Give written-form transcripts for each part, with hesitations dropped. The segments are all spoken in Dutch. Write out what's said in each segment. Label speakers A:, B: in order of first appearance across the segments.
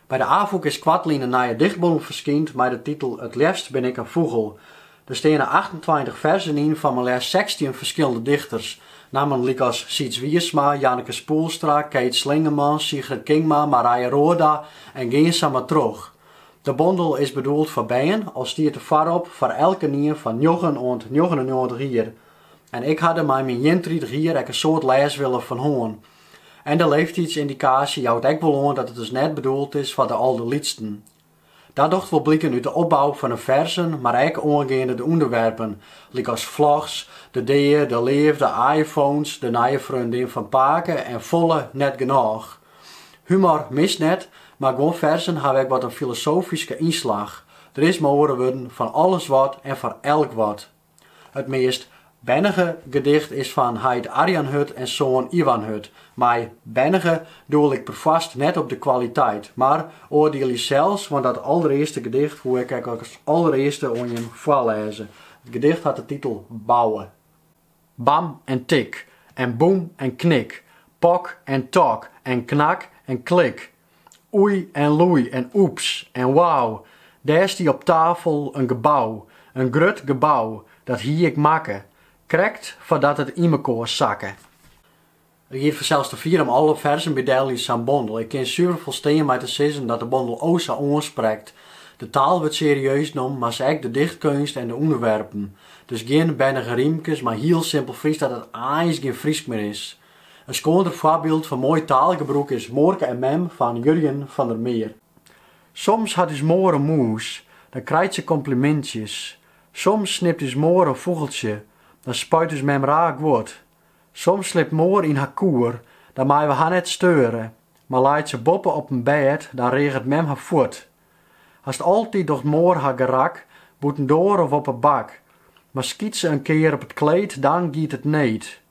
A: Bij de AVOEK is kwartline een nieuwe dichtbundel verschijnd met de titel Het liefst ben ik een vogel. Er staan 28 versen in van maar liefst 16 verschillende dichters. Namelijk als Siets Wiersma, Janneke Spoelstra, Keet Slingerman, Sigrid Kingma, Marije Roorda en geen samen terug. De bundel is bedoeld voor bijen, als stiert er voorop voor elke nier van 9 tot 99 jaar. En ik had met mijn 31 jaar een soort les willen van hoorn. En de leeftijdsindicatie houdt ook wel aan dat het dus net bedoeld is voor de allerliedsten. Dat docht wel blikken uit de opbouw van de versen, maar ook aangaande de onderwerpen, like als vlogs, de deer, de leef, de iPhones, de nieuwe vriendin van Paken en volle net genoeg. Humor mist net, maar gewoon versen hebben ook wat een filosofische inslag. Er is mogen worden van alles wat en van elk wat. Het meest bennige gedicht is van Heid Arjan Hut en zoon Ivan Hut. Maar bennige doel ik vast net op de kwaliteit. Maar oordeel je zelfs, want dat allereerste gedicht hoe ik als allereerste on je voorlezen. Het gedicht had de titel Bouwen. Bam en tik, en boem en knik, pok en tok, en knak en klik. Oei en loei en oeps en wauw. Daar is die op tafel een gebouw, een grut gebouw, dat hier ik makke. Krekt voordat het in mekaar zakken. Ik geef zelfs te vier om alle versen bedelen zijn bondel. Ik ken zuiver volstaan met te zeggen dat de bondel ook zo aanspreekt. De taal wordt serieus genomen, maar ook de dichtkunst en de onderwerpen. Dus geen bennige riemkes, maar heel simpel Fries dat het eigenlijk geen Fries meer is. Een schooner voorbeeld van mooi taalgebruik is Moorke en Mem van Jurjen van der Meer. Soms had is moor een moes, dan krijgt ze complimentjes. Soms snipt is moor een vogeltje, dan spuit is mem raak woord. Soms slipt moor in haar koer, dan mij we haar net steuren. Maar laat ze boppen op een bed, dan regent mem haar voet. Als het altijd door moor haar gerak, boeten door of op een bak. Maar schiet ze een keer op het kleed, dan giet het niet.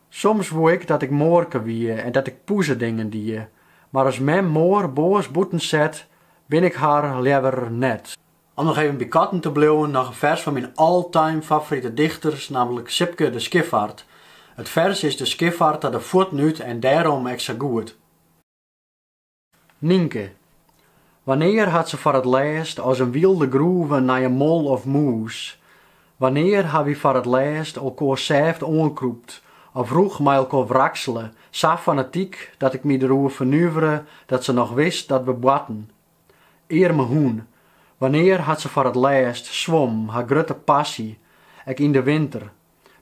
A: Soms woe ik dat ik moorke wie en dat ik poeze dingen die. Maar als mem moor boos boeten zet, ben ik haar liever net. Om nog even bij katten te blijven, nog een vers van mijn all-time favoriete dichters, namelijk Sipke de Skiffaard. Het vers is de Skiffaard dat de voet nuut en daarom extra goed. Nienke. Wanneer had ze voor het laatst als een wilde groeve naar een mol of moes? Wanneer had we voor het laatst elkaar zelf aankroept? Of vroeg mij elkaar wrakselen, zo fanatiek dat ik me erover vernuiverde dat ze nog wist dat we batten. Eer me hoen. Wanneer had ze voor het laatst zwom, haar grote passie, ik in de winter.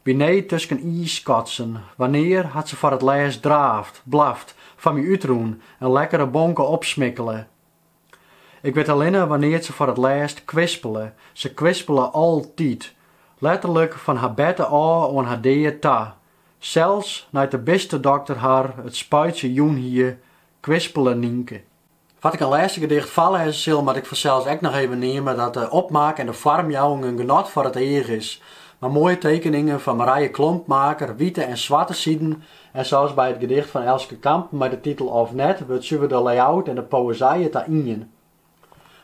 A: Beneden tussen ijskotsen, wanneer had ze voor het laatst draaft, blaft, van me uitroen en lekkere bonken opsmikkelen. Ik weet alleen wanneer ze voor het laatst kwispelen, ze kwispelen altijd, letterlijk van haar bed aan haar deeën ta. Zelfs naar de beste dokter haar het spuitje joen hier, kwispelen Nienke. Wat ik een laatste gedicht vallen zal, maar ik vanzelfs ook nog even nemen dat de opmaak en de vormjouwing een genot voor het eer is. Maar mooie tekeningen van Marije Klompmaker, witte en zwarte zijden. En zoals bij het gedicht van Elske Kamp met de titel Of Net, wordt ze de layout en de poëzie het daarin.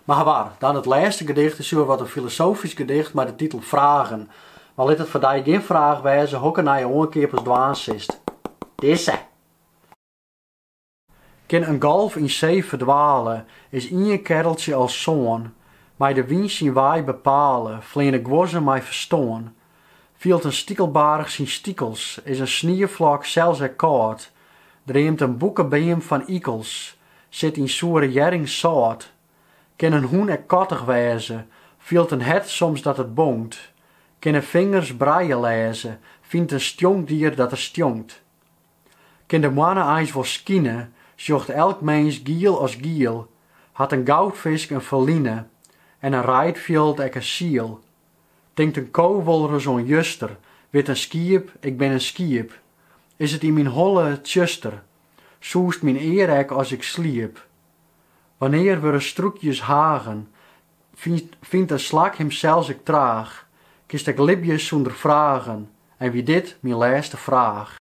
A: Maar waar, dan het laatste gedicht is wat een filosofisch gedicht met de titel Vragen. Maar laat het voor die geen vraag wezen, hokken naar je oorkepers dwaas is. Disse. Kan een golf in zee verdwalen, is in je kereltje als zoon. Mij de wind zien waai bepalen, vleene gwozen mij verstoon. Vielt een stiekelbarig zijn stiekels, is een sniervlak zelfs er koud. Dreemt een boekenbeem van ikels, zit in soere jering zout. Kan een hoen er kottig wezen, vielt een het soms dat het bonkt. Kan een vingers braaien lezen, vindt een stjonkdier dat er stjonkt. Kan de mannen eens wel skinen, zocht elk mens giel als giel. Had een goudvisk een verline, en een rijdveld ek een ziel. Denkt een koolwolder zo'n juster, wit een skiep, ik ben een skiep. Is het in mijn holle tjuster, soest mijn eer ek als ik sliep. Wanneer we stroekjes hagen, vindt een slak hem zelfs ik traag. Kist ik libjes zonder vragen, en wie dit mijn laatste vraag.